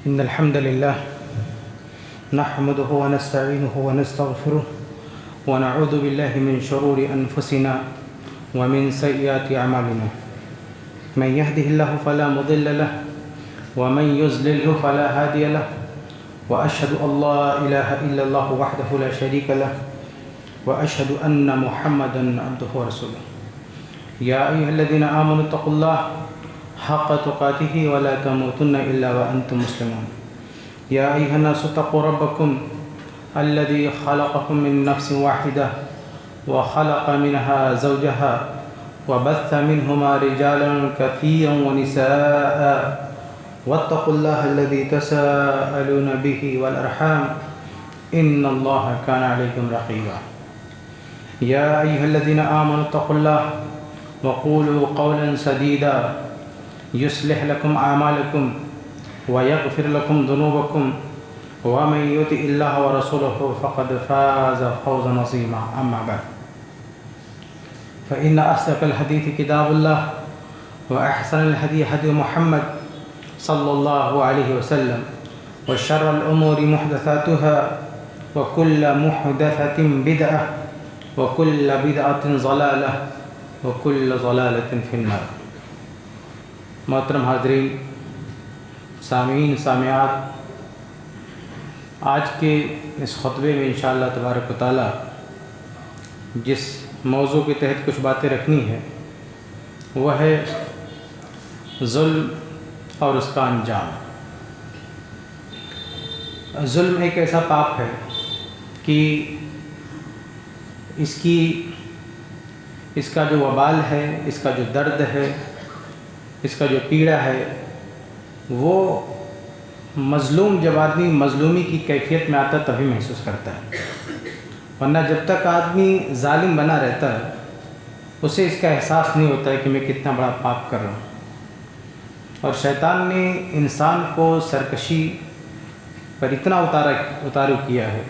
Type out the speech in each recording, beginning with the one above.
إن الحمد لله نحمده ونستعينه ونستغفره ونعوذ بالله من شرور أنفسنا ومن سيئات أعمالنا من يهده الله فلا مضل له ومن يضلل فلا هادي له وأشهد أن لا إله إلا الله وحده لا شريك له وأشهد أن محمدا عبده ورسوله يا أيها الذين آمنوا اتقوا الله حق تقاته ولا تموتن إلا وأنتم مسلمون يا أيها الناس اتقوا ربكم الذي خلقكم من نفس واحدة وخلق منها زوجها وبث منهما رجالا كثيرا ونساء واتقوا الله الذي تساءلون به والأرحام إن الله كان عليكم رقيبا يا أيها الذين آمنوا اتقوا الله وقولوا قولا سديدا يصلح لكم أعمالكم ويغفر لكم ذنوبكم ومن يطع الله ورسوله فقد فاز فوزا عظيما أما بعد فإن أصدق الحديث كتاب الله وأحسن الهدي هدي محمد صلى الله عليه وسلم وشر الأمور محدثاتها وكل محدثة بدعة وكل بدعة ضلالة وكل ضلالة في النار. محترم حاضرین، سامعین سامعات، آج کے اس خطبے میں انشاءاللہ تبارک و تعالی جس موضوع کے تحت کچھ باتیں رکھنی ہے وہ ہے ظلم اور اس کا انجام. ظلم ایک ایسا پاپ ہے کہ اس کا جو وبال ہے، اس کا جو درد ہے، اس کا جو پیڑا ہے، وہ مظلوم جب آدمی مظلومی کی کیفیت میں آتا ہے تبھی محسوس کرتا ہے، ورنہ جب تک آدمی ظالم بنا رہتا ہے اسے اس کا احساس نہیں ہوتا ہے کہ میں کتنا بڑا پاپ کر رہا ہوں. اور شیطان نے انسان کو سرکشی پر اتنا اتارو کیا ہے،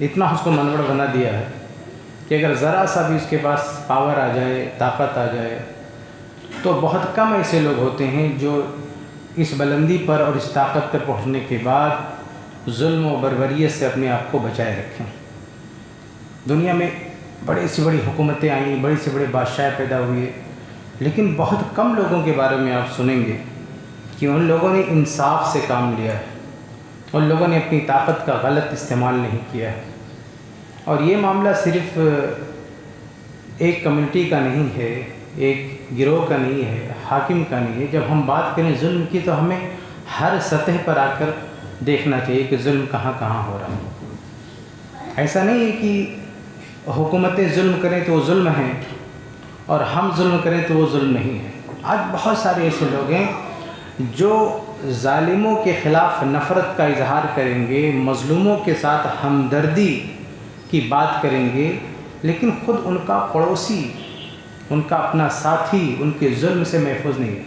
اتنا اس کو منوڑ بنا دیا ہے کہ اگر ذرا سا بھی اس کے پاس پاور آ جائے، طاقت آ جائے، تو بہت کم ایسے لوگ ہوتے ہیں جو اس بلندی پر اور اس طاقت پر پہنچنے کے بعد ظلم و بربریت سے اپنے آپ کو بچائے رکھیں. دنیا میں بڑی سے بڑی حکومتیں آئیں، بڑے سے بڑے بادشاہ پیدا ہوئے، لیکن بہت کم لوگوں کے بارے میں آپ سنیں گے کہ ان لوگوں نے انصاف سے کام لیا ہے، ان لوگوں نے اپنی طاقت کا غلط استعمال نہیں کیا ہے. اور یہ معاملہ صرف ایک کمیونٹی کا نہیں ہے، ایک گروہ کا نہیں ہے، حاکم کا نہیں ہے. جب ہم بات کریں ظلم کی تو ہمیں ہر سطح پر آ کر دیکھنا چاہیے کہ ظلم کہاں کہاں ہو رہا ہے. ایسا نہیں ہے کہ حکومتیں ظلم کریں تو وہ ظلم ہیں اور ہم ظلم کریں تو وہ ظلم نہیں ہے. آج بہت سارے ایسے لوگ ہیں جو ظالموں کے خلاف نفرت کا اظہار کریں گے، مظلوموں کے ساتھ ہمدردی کی بات کریں گے، لیکن خود ان کا پڑوسی، ان کا اپنا ساتھی ان کے ظلم سے محفوظ نہیں ہے.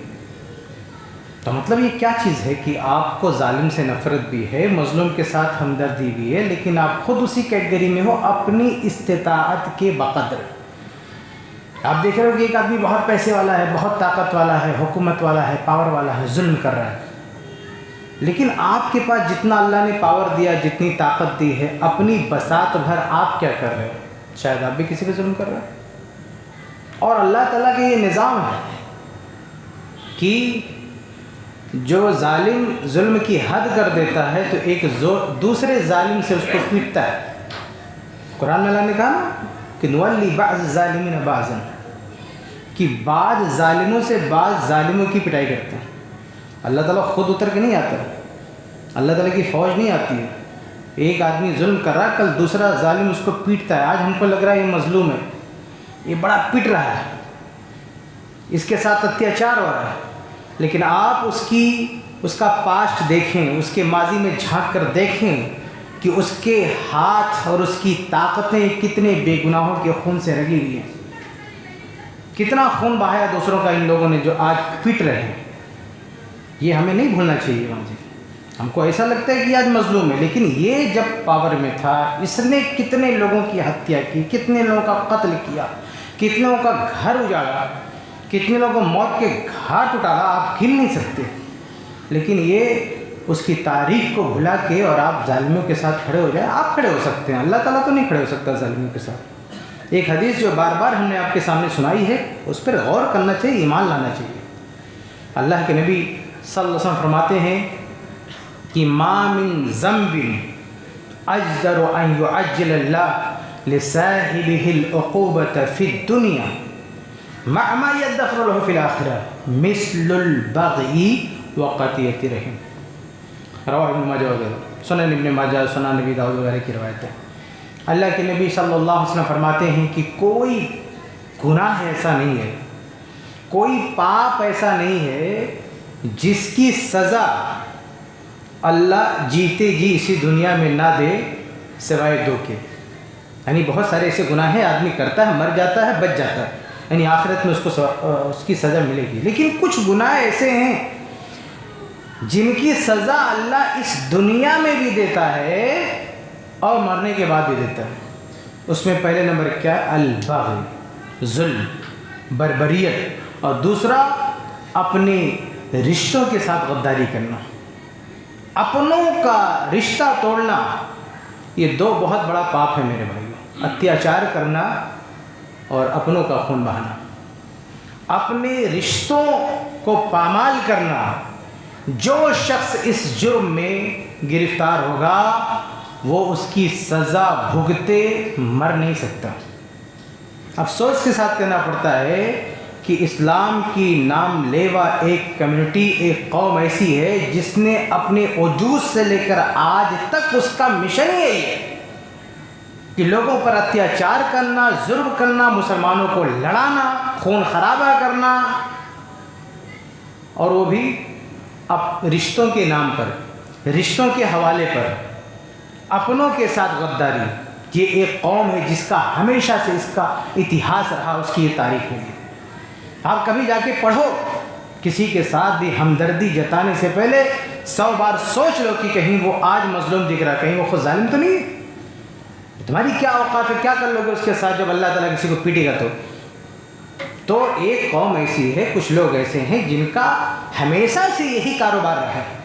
تو مطلب یہ کیا چیز ہے کہ آپ کو ظالم سے نفرت بھی ہے، مظلوم کے ساتھ ہمدردی بھی ہے، لیکن آپ خود اسی کیٹیگری میں ہو اپنی استطاعت کے بقدر. آپ دیکھ رہے ہو کہ ایک آدمی بہت پیسے والا ہے، بہت طاقت والا ہے، حکومت والا ہے، پاور والا ہے، ظلم کر رہا ہے، لیکن آپ کے پاس جتنا اللہ نے پاور دیا، جتنی طاقت دی ہے، اپنی بساط بھر آپ کیا کر رہے ہو؟ شاید آپ بھی کسی پہ ظلم کر رہے ہیں. اور اللہ تعالیٰ کا یہ نظام ہے کہ جو ظالم ظلم کی حد کر دیتا ہے تو ایک دوسرے ظالم سے اس کو پیٹتا ہے. قرآن میں اللہ نے کہا نا کہ نولی بعض الظالمین بعضا، کہ بعض ظالموں سے بعض ظالموں کی پٹائی کرتے ہیں. اللہ تعالیٰ خود اتر کے نہیں آتا، اللہ تعالیٰ کی فوج نہیں آتی ہے. ایک آدمی ظلم کر رہا ہے، کل دوسرا ظالم اس کو پیٹتا ہے. آج ہم کو لگ رہا ہے یہ مظلوم ہے، یہ بڑا پٹ رہا ہے، اس کے ساتھ اتیاچار ہو رہا ہے، لیکن آپ اس کا پاسٹ دیکھیں، اس کے ماضی میں جھانک کر دیکھیں کہ اس کے ہاتھ اور اس کی طاقتیں کتنے بے گناہوں کے خون سے رگی ہوئی ہیں. کتنا خون بہایا دوسروں کا ان لوگوں نے جو آج پٹ رہے ہیں. یہ ہمیں نہیں بھولنا چاہیے. ہم کو ایسا لگتا ہے کہ آج مظلوم ہے، لیکن یہ جب پاور میں تھا اس نے کتنے لوگوں کی ہتیا کی، کتنے لوگوں کا قتل کیا، کتنے لوگوں کا گھر اجاڑا، کتنے لوگوں کو موت کے گھاٹ اٹھالا. آپ گن نہیں سکتے. لیکن یہ اس کی تاریخ کو بھلا کے اور آپ ظالموں کے ساتھ کھڑے ہو جائیں. آپ کھڑے ہو سکتے ہیں, اللہ تعالیٰ تو نہیں کھڑے ہو سکتا ظالموں کے ساتھ. ایک حدیث جو بار بار ہم نے آپ کے سامنے سنائی ہے, اس پر غور کرنا چاہیے, ایمان لانا چاہیے. اللہ کے نبی صلی اللہ علیہ وسلم فرماتے ہیں کہ ما من ذنب اجدر ان يعجل اللہ لصاحبه العقوبة فی الدنیا مع ما يدخر له فی الآخرہ مثل البغی وقطیعۃ الرحم. رواہ ابن ماجہ وغیرہ, سنن ابن ماجہ, سنن نبی داؤد وغیرہ کی روایت ہے. اللہ کے نبی صلی اللہ علیہ وسلم فرماتے ہیں کہ کوئی گناہ ایسا نہیں ہے, کوئی پاپ ایسا نہیں ہے جس کی سزا اللہ جیتے جی اسی دنیا میں نہ دے سوائے دو کے. یعنی بہت سارے ایسے گناہ ہیں آدمی کرتا ہے, مر جاتا ہے, بچ جاتا ہے, یعنی آخرت میں اس کی سزا ملے گی. لیکن کچھ گناہ ایسے ہیں جن کی سزا اللہ اس دنیا میں بھی دیتا ہے اور مرنے کے بعد بھی دیتا ہے. اس میں پہلے نمبر کیا ہے؟ البغی, ظلم, بربریت, اور دوسرا اپنے رشتوں کے ساتھ غداری کرنا, اپنوں کا رشتہ توڑنا. یہ دو بہت بڑا پاپ ہے میرے بھائیوں. اتیاچار کرنا اور اپنوں کا خون بہانا, اپنے رشتوں کو پامال کرنا. جو شخص اس جرم میں گرفتار ہوگا وہ اس کی سزا بھگتے مر نہیں سکتا. افسوس کے ساتھ کہنا پڑتا ہے کہ اسلام کی نام لیوا ایک کمیونٹی, ایک قوم ایسی ہے جس نے اپنے وجود سے لے کر آج تک اس کا مشن یہی ہے کہ لوگوں پر اتیاچار کرنا, ظلم کرنا, مسلمانوں کو لڑانا, خون خرابہ کرنا, اور وہ بھی اب رشتوں کے نام پر, رشتوں کے حوالے پر, اپنوں کے ساتھ غداری. یہ ایک قوم ہے جس کا ہمیشہ سے اس کا اتہاس رہا, اس کی یہ تاریخ ہے. آپ کبھی جا کے پڑھو, کسی کے ساتھ بھی ہمدردی جتانے سے پہلے 100 بار سوچ لو کہ کہیں وہ آج مظلوم دکھ رہا, کہیں وہ خود ظالم تو نہیں ہے. تمہاری کیا اوقات ہے, کیا کر لو گے اس کے ساتھ جب اللہ تعالیٰ کسی کو پیٹے گا تو ایک قوم ایسی ہے, کچھ لوگ ایسے ہیں جن کا ہمیشہ سے یہی کاروبار رہا ہے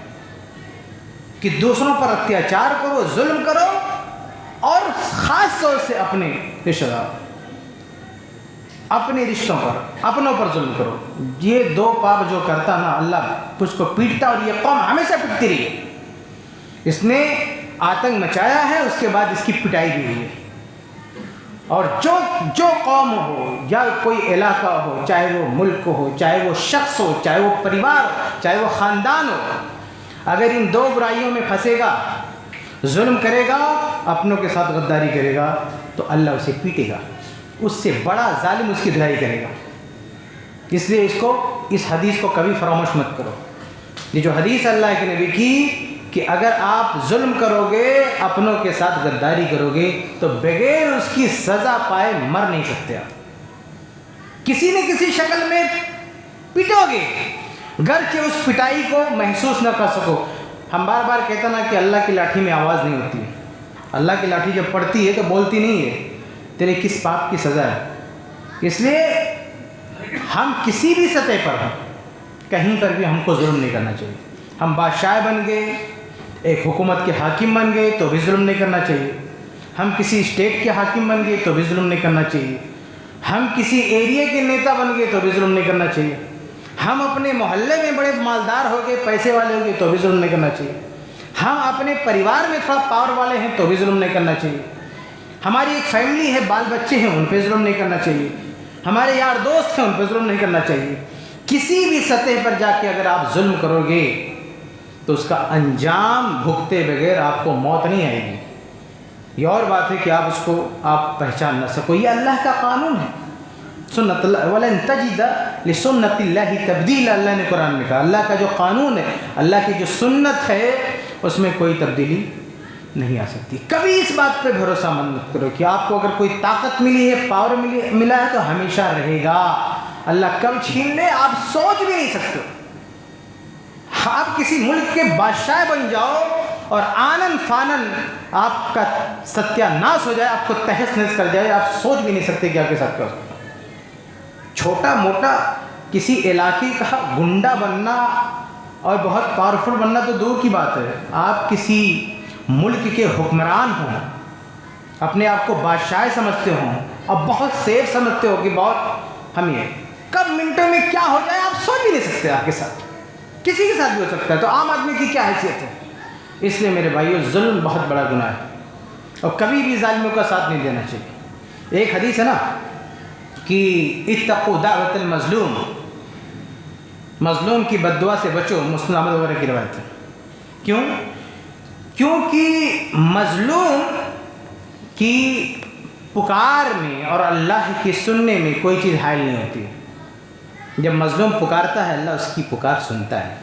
کہ دوسروں پر اتیاچار کرو, ظلم کرو, اور خاص طور سے اپنے رشتہ دار, اپنے رشتوں پر, اپنوں پر ظلم کرو. یہ دو پاپ جو کرتا نا, اللہ اس کو پیٹتا, اور یہ قوم ہمیشہ پٹتی رہی ہے. اس نے آتنک مچایا ہے, اس کے بعد اس کی پٹائی بھی ہوئی ہے. اور جو قوم ہو یا کوئی علاقہ ہو, چاہے وہ ملک ہو, چاہے وہ شخص ہو, چاہے وہ پریوار ہو, چاہے وہ خاندان ہو, اگر ان دو برائیوں میں پھنسے گا, ظلم کرے گا, اپنوں کے ساتھ غداری کرے گا, تو اللہ اسے پیٹے گا. اس سے بڑا ظالم اس کی دھلائی کرے گا. اس لیے اس حدیث کو کبھی فراموش مت کرو. یہ جو حدیث اللہ کے نبی کی کہ اگر آپ ظلم کرو گے, اپنوں کے ساتھ غداری کرو گے, تو بغیر اس کی سزا پائے مر نہیں سکتے. آپ کسی نہ کسی شکل میں پٹو گے, گرچہ اس پٹائی کو محسوس نہ کر سکو. ہم بار بار کہتے نا کہ اللہ کی لاٹھی میں آواز نہیں ہوتی. اللہ کی لاٹھی جب پڑتی ہے تو بولتی نہیں ہے تیرے کس پاپ کی سزا ہے. اس لیے ہم کسی بھی سطح پر ہوں, کہیں پر بھی ہم کو ظلم نہیں کرنا چاہیے. ہم بادشاہ بن گئے, ایک حکومت کے حاکم بن گئے تو بھی ظلم نہیں کرنا چاہیے. ہم کسی اسٹیٹ کے حاکم بن گئے تو بھی ظلم نہیں کرنا چاہیے. ہم کسی ایریا کے نیتا بن گئے تو بھی ظلم نہیں کرنا چاہیے. ہم اپنے محلے میں بڑے مالدار ہو گئے, پیسے والے ہو گئے تو بھی ظلم نہیں کرنا چاہیے. ہم اپنے پریوار میں تھوڑا پاور والے ہیں تو بھی ظلم نہیں کرنا چاہیے. ہماری ایک فیملی ہے, بال بچے ہیں, ان پہ ظلم نہیں کرنا چاہیے. ہمارے یار دوست ہیں, ان پہ ظلم نہیں کرنا چاہیے. کسی بھی سطح پر جا کے اگر آپ ظلم کرو گے تو اس کا انجام بھگتے بغیر آپ کو موت نہیں آئے گی. یہ اور بات ہے کہ آپ اس کو پہچان نہ سکو. یہ اللہ کا قانون ہے, سنت اللہ, ولن تجد لسنت اللہ تبدیلا. اللہ نے قرآن میں کہا اللہ کا جو قانون ہے, اللہ کی جو سنت ہے, اس میں کوئی تبدیلی نہیں آ سکتی. کبھی اس بات پہ بھروسہ مت کرو کہ آپ کو اگر کوئی طاقت ملی ہے, پاور ملا ہے تو ہمیشہ رہے گا. اللہ کب چھین لے آپ سوچ بھی نہیں سکتے. آپ کسی ملک کے بادشاہ بن جاؤ اور آنن فانن آپ کا ستیہ ناش ہو جائے, آپ کو تہس نہس کر جائے, آپ سوچ بھی نہیں سکتے کہ آپ کے ساتھ کیا ہو سکتا. چھوٹا موٹا کسی علاقے کا گنڈا بننا اور بہت پاورفل بننا تو دور کی بات ہے، آپ کسی ملک کے حکمران ہوں، اپنے آپ کو بادشاہ سمجھتے ہوں اور بہت سیف سمجھتے ہو کہ بہت ہم یہ کب منٹوں میں کیا ہو جائے آپ سوچ بھی نہیں سکتے، آپ کے ساتھ کسی کے ساتھ بھی ہو سکتا ہے، تو عام آدمی کی کیا حیثیت ہے؟ اس لیے میرے بھائیو ظلم بہت بڑا گناہ ہے اور کبھی بھی ظالموں کا ساتھ نہیں دینا چاہیے۔ ایک حدیث ہے نا کہ اتقوا دعوت المظلوم، مظلوم کی بد دعا سے بچو، مسلم احمد وغیرہ کی روایت ہے۔ کیوں؟ کیونکہ مظلوم کی پکار میں اور اللہ کی سننے میں کوئی چیز حائل نہیں ہوتی۔ جب مظلوم پکارتا ہے اللہ اس کی پکار سنتا ہے،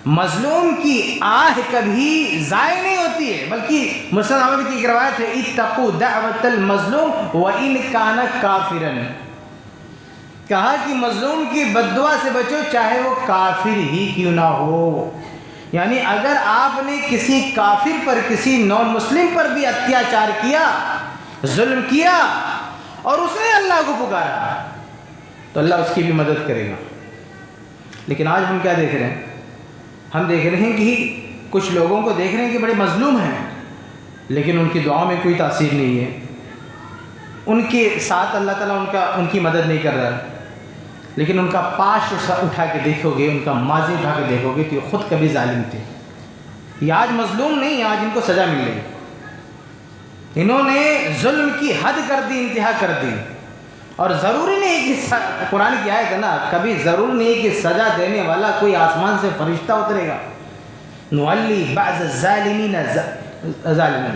مظلوم کی آہ کبھی ضائع نہیں ہوتی ہے، بلکہ مسلم احمد کی ایک روایت ہے اتقوا دعوت المظلوم وان کان کافرا، کہا کہ مظلوم کی بد دعا سے بچو چاہے وہ کافر ہی کیوں نہ ہو۔ یعنی اگر آپ نے کسی کافر پر، کسی نان مسلم پر بھی اتیاچار کیا، ظلم کیا اور اس نے اللہ کو پکارا تو اللہ اس کی بھی مدد کرے گا۔ لیکن آج ہم کیا دیکھ رہے ہیں؟ ہم دیکھ رہے ہیں کہ کچھ لوگوں کو دیکھ رہے ہیں کہ بڑے مظلوم ہیں لیکن ان کی دعاؤں میں کوئی تاثیر نہیں ہے، ان کے ساتھ اللہ تعالیٰ ان کی مدد نہیں کر رہا ہے، لیکن ان کا پاش اٹھا کے دیکھو گے، ان کا ماضی اٹھا کے دیکھو گے تو یہ خود کبھی ظالم تھے۔ یہ آج مظلوم نہیں، آج ان کو سزا مل رہی، انہوں نے ظلم کی حد کر دی، انتہا کر دی۔ اور ضروری نہیں کہ قرآن کی آیت ہے نا، کبھی ضرور نہیں کہ سزا دینے والا کوئی آسمان سے فرشتہ اترے گا۔ نولی بعض الظالمین ظالمین،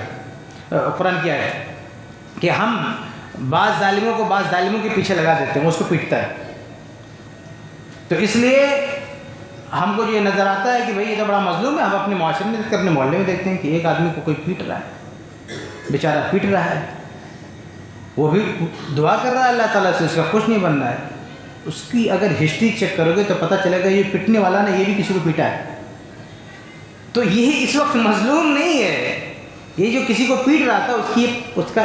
قرآن کی آیت کہ ہم بعض ظالموں کو بعض ظالموں کے پیچھے لگا دیتے ہیں، اس کو پیٹتا ہے۔ تو اس لیے ہم کو جو یہ نظر آتا ہے کہ بھئی یہ تو بڑا مظلوم ہے، ہم اپنے معاشرے میں اپنے محلے میں دیکھتے ہیں کہ ایک آدمی کو کوئی پیٹ رہا ہے، بیچارہ پیٹ رہا ہے، وہ بھی دعا کر رہا ہے اللہ تعالیٰ سے، اس کا کچھ نہیں بن رہا ہے۔ اس کی اگر ہسٹری چیک کرو گے تو پتہ چلے گا یہ پیٹنے والا نے یہ بھی کسی کو پیٹا ہے۔ تو یہی اس وقت مظلوم نہیں ہے، یہ جو کسی کو پیٹ رہا تھا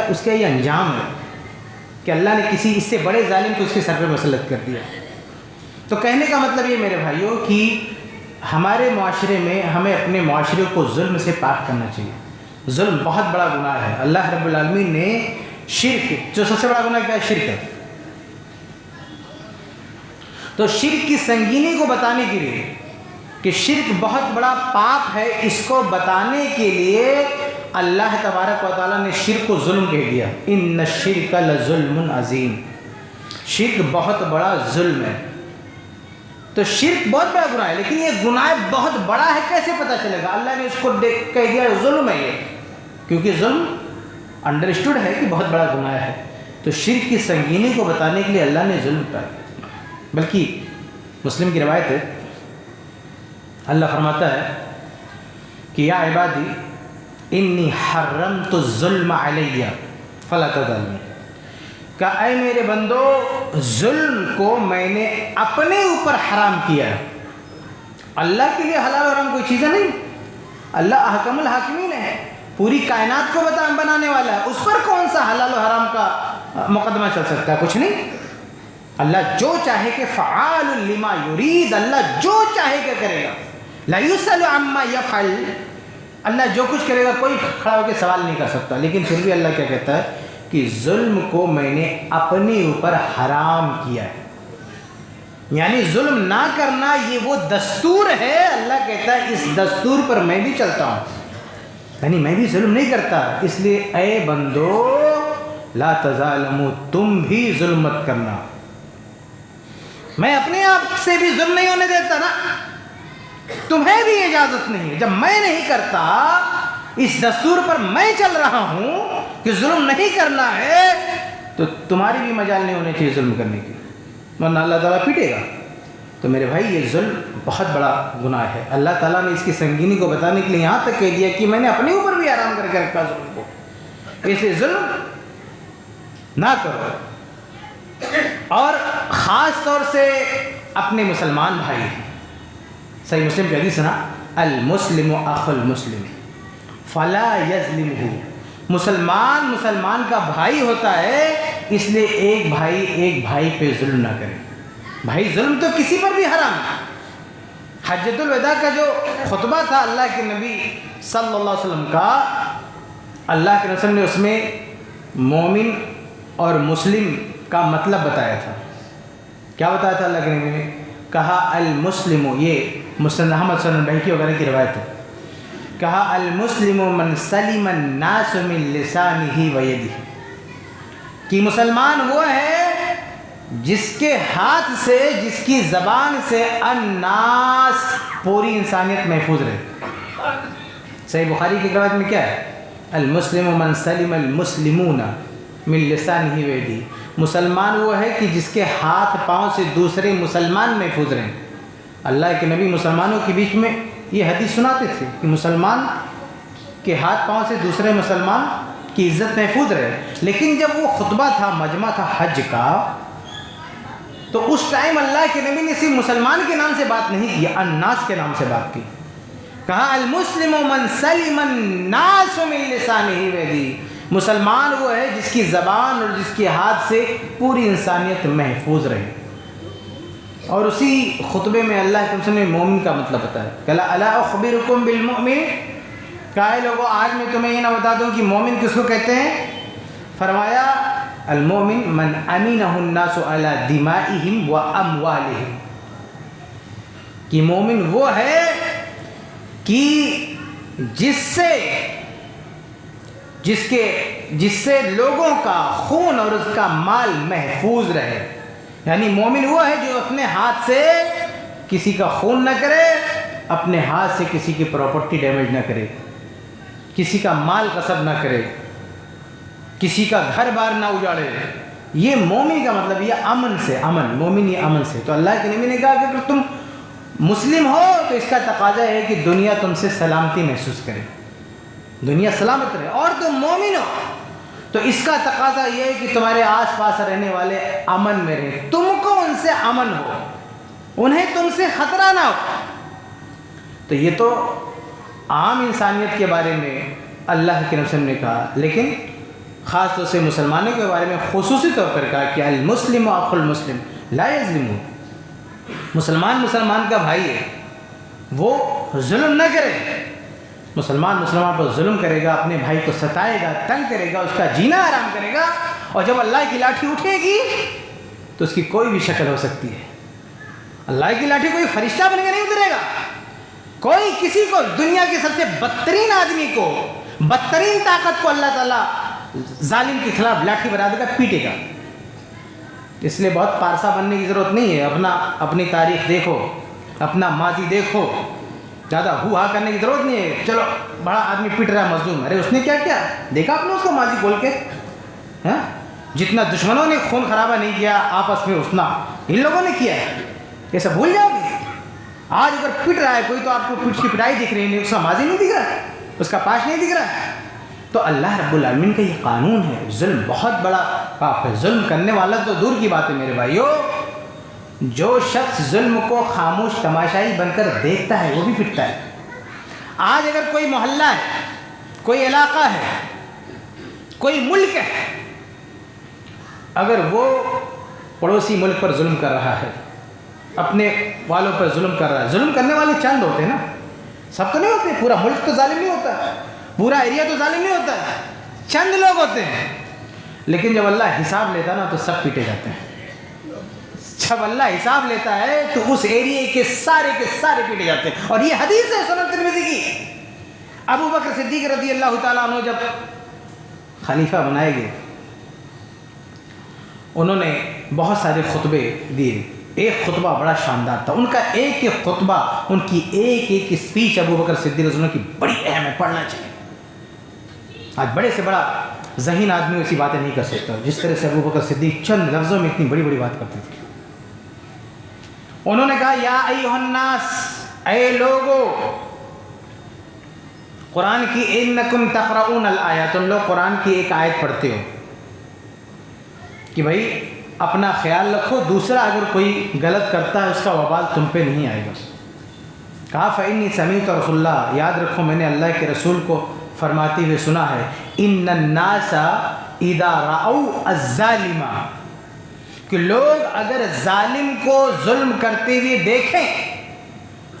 اس کا یہ انجام ہے کہ اللہ نے کسی اس سے بڑے ظالم کو اس کے سر پہ مسلط کر دیا۔ تو کہنے کا مطلب یہ میرے بھائیوں کہ ہمارے معاشرے میں ہمیں اپنے معاشرے کو ظلم سے پاک کرنا چاہیے۔ ظلم بہت بڑا گناہ ہے۔ اللہ رب العالمین نے شرک، جو سب سے بڑا گناہ کیا ہے؟ شرک ہے۔ تو شرک کی سنگینی کو بتانے کے لیے کہ شرک بہت بڑا پاپ ہے، اس کو بتانے کے لیے اللہ تبارک و تعالیٰ نے شرک کو ظلم کہہ دیا۔ ان الشرک لظلم عظیم، شرک بہت بڑا ظلم ہے۔ تو شرک بہت بڑا گناہ ہے، لیکن یہ گناہ بہت بڑا ہے کیسے پتہ چلے گا؟ اللہ نے اس کو کہہ دیا ظلم ہے یہ، کیونکہ ظلم انڈرسٹوڈ ہے کہ بہت بڑا گناہ ہے۔ تو شرک کی سنگینی کو بتانے کے لیے اللہ نے ظلم کیا، بلکہ مسلم کی روایت ہے، اللہ فرماتا ہے کہ یا عبادی انی حرمت الظلم علی فلا تظلموا، کہ اے میرے بندو ظلم کو میں نے اپنے اوپر حرام کیا ہے۔ اللہ کے لیے حلال و حرام کوئی چیز نہیں، اللہ احکم الحاکمین ہے، پوری کائنات کو بنانے والا ہے، اس پر کون سا حلال و حرام کا مقدمہ چل سکتا ہے؟ کچھ نہیں۔ اللہ جو چاہے کہ فعال لما یرید، اللہ جو چاہے کہ کرے گا، لا یسأل عما یفعل، اللہ جو کچھ کرے گا کوئی کھڑا ہو کے سوال نہیں کر سکتا۔ لیکن پھر بھی اللہ کیا کہتا ہے کہ ظلم کو میں نے اپنے اوپر حرام کیا ہے، یعنی ظلم نہ کرنا یہ وہ دستور ہے۔ اللہ کہتا ہے اس دستور پر میں بھی چلتا ہوں، یعنی میں بھی ظلم نہیں کرتا۔ اس لیے اے بندو لا تظالموا، تم بھی ظلم مت کرنا۔ میں اپنے آپ سے بھی ظلم نہیں ہونے دیتا نا، تمہیں بھی اجازت نہیں ہے۔ جب میں نہیں کرتا، اس دستور پر میں چل رہا ہوں کہ ظلم نہیں کرنا ہے، تو تمہاری بھی مجال نہیں ہونے چاہیے ظلم کرنے کی، ورنہ اللہ تعالیٰ پیٹے گا۔ تو میرے بھائی یہ ظلم بہت بڑا گناہ ہے۔ اللہ تعالیٰ نے اس کی سنگینی کو بتانے کے لیے یہاں تک کہہ دیا کہ میں نے اپنے اوپر بھی آرام کر کے رکھا ظلم کو، اس لیے ظلم نہ کرو۔ اور خاص طور سے اپنے مسلمان بھائی، صحیح مسلم کی حدیث نا، المسلم اخو المسلم فلا یظلمہ، مسلمان کا بھائی ہوتا ہے، اس لیے ایک بھائی پہ ظلم نہ کرے۔ بھائی ظلم تو کسی پر بھی حرام ہے، حجۃ الوداع کا جو خطبہ تھا اللہ کے نبی صلی اللہ علیہ وسلم کا، اللہ کے رسول نے اس میں مومن اور مسلم کا مطلب بتایا تھا۔ کیا بتایا تھا اللہ کے نبی نے؟ کہا المسلم، یہ مسند احمد سنن بہقی وغیرہ کی روایت ہے، کہا المسلم من سلم الناس من لسانہ و یدہ، کہ مسلمان وہ ہے جس کے ہاتھ سے، جس کی زبان سے الناس، پوری انسانیت محفوظ رہے۔ صحیح بخاری کی روایت میں کیا ہے؟ المسلم من سلم المسلمون من لسانہ و یدہ، مسلمان وہ ہے کہ جس کے ہاتھ پاؤں سے دوسرے مسلمان محفوظ رہیں۔ اللہ کے نبی مسلمانوں کے بیچ میں یہ حدیث سناتے تھے کہ مسلمان کے ہاتھ پاؤں سے دوسرے مسلمان کی عزت محفوظ رہے۔ لیکن جب وہ خطبہ تھا، مجمع تھا حج کا، تو اس ٹائم اللہ کے نبی نے صرف مسلمان کے نام سے بات نہیں کی، الناس کے نام سے بات کی۔ کہا المسلم من سلم الناس من لسانہ و یدہ، مسلمان وہ ہے جس کی زبان اور جس کے ہاتھ سے پوری انسانیت محفوظ رہے۔ اور اسی خطبے میں اللہ کے رسول نے مومن کا مطلب بتایا، کہا الا اخبرکم بالمؤمن، کہا اے لوگو آج میں تمہیں یہ نہ بتا دوں کہ مومن کس کو کہتے ہیں؟ فرمایا المؤمن من امینہ الناس علی دمائہم و اموالہم، کہ مومن وہ ہے کہ جس سے لوگوں کا خون اور اس کا مال محفوظ رہے۔ یعنی مومن وہ ہے جو اپنے ہاتھ سے کسی کا خون نہ کرے، اپنے ہاتھ سے کسی کی پراپرٹی ڈیمیج نہ کرے، کسی کا مال غصب نہ کرے، کسی کا گھر بار نہ اجاڑے۔ یہ مومن کا مطلب، یہ امن سے، امن، مومن یہ امن سے۔ تو اللہ کے نبی نے کہا کہ اگر تم مسلم ہو تو اس کا تقاضا ہے کہ دنیا تم سے سلامتی محسوس کرے، دنیا سلامت رہے، اور تم مومن ہو تو اس کا تقاضا یہ ہے کہ تمہارے آس پاس رہنے والے امن میں رہیں، تم کو ان سے امن ہو، انہیں تم سے خطرہ نہ ہو۔ تو یہ تو عام انسانیت کے بارے میں اللہ کے رسول نے کہا، لیکن خاص طور سے مسلمانوں کے بارے میں خصوصی طور پر کہا کہ المسلم اخو المسلم لا یظلم، مسلمان کا بھائی ہے، وہ ظلم نہ کرے۔ مسلمان پر ظلم کرے گا، اپنے بھائی کو ستائے گا، تنگ کرے گا، اس کا جینا حرام کرے گا، اور جب اللہ کی لاٹھی اٹھے گی تو اس کی کوئی بھی شکل ہو سکتی ہے۔ اللہ کی لاٹھی کوئی فرشتہ بن کے نہیں اترے گا، کوئی کسی کو، دنیا کے سب سے بدترین آدمی کو، بدترین طاقت کو اللہ تعالیٰ ظالم کے خلاف لاٹھی بنا دے گا، پیٹے گا۔ اس لیے بہت پارسا بننے کی ضرورت نہیں ہے، اپنی تاریخ دیکھو، اپنا ماضی دیکھو، زیادہ ہو ہا کرنے کی ضرورت نہیں ہے۔ چلو بڑا آدمی پیٹ رہا ہے مظلوم، ارے اس نے کیا کیا دیکھا آپ نے اس کو ماضی کھول کے؟ جتنا دشمنوں نے خون خرابہ نہیں کیا آپس میں، اتنا ان لوگوں نے کیا ہے، یہ سب بھول جاؤ گے۔ آج اگر پٹ رہا ہے کوئی تو آپ کو پیٹ کی پٹائی دکھ رہی ہے، اس کا ماضی نہیں دکھ رہا ہے، اس کا پاس نہیں دکھ رہا ہے۔ تو اللہ رب العالمین کا یہ قانون ہے، ظلم بہت بڑا پاپ ہے۔ ظلم کرنے والا تو دور کی بات ہے میرے بھائیو، جو شخص ظلم کو خاموش تماشائی بن کر دیکھتا ہے وہ بھی پٹتا ہے۔ آج اگر کوئی محلہ ہے، کوئی علاقہ ہے، کوئی ملک ہے، اگر وہ پڑوسی ملک پر ظلم کر رہا ہے، اپنے والوں پر ظلم کر رہا ہے، ظلم کرنے والے چند ہوتے ہیں نا، سب تو نہیں ہوتے، پورا ملک تو ظالم نہیں ہوتا، پورا ایریا تو ظالم نہیں ہوتا، چند لوگ ہوتے ہیں۔ لیکن جب اللہ حساب لیتا ہے نا تو سب پیٹے جاتے ہیں۔ جب اللہ حساب لیتا ہے تو اس ایریے کے سارے پیٹے جاتے ہیں۔ اور یہ حدیث ہے سنن ترمذی کی۔ ابو بکر صدیق رضی اللہ تعالیٰ عنہ جب خلیفہ بنائے گئے، انہوں نے بہت سارے خطبے دیے، ایک خطبہ بڑا شاندار تھا، ان کا ایک ایک خطبہ، ان کی ایک ایک اسپیچ ابو بکر صدیق رضی اللہ عنہ کی بڑی اہم ہے، پڑھنا چاہیے۔ آج بڑے سے بڑا ذہین آدمی ایسی باتیں نہیں کر سکتا جس طرح سے ابو بکر صدیق چند لفظوں میں اتنی بڑی بڑی بات کرتے تھے۔ انہوں نے کہا یا ایھا الناس، اے لوگو، قرآن کی انکم تقرؤون الآیات، تم لوگ قرآن کی ایک آیت پڑھتے ہو کہ بھائی اپنا خیال رکھو، دوسرا اگر کوئی غلط کرتا ہے اس کا وبال تم پہ نہیں آئے گا۔ کہا فإنی سمعت رسول اللہ، یاد رکھو میں نے اللہ کے رسول کو فرماتے ہوئے سنا ہے، ان الناس اذا رأوا الظالم، کہ لوگ اگر ظالم کو ظلم کرتے ہوئے دیکھیں،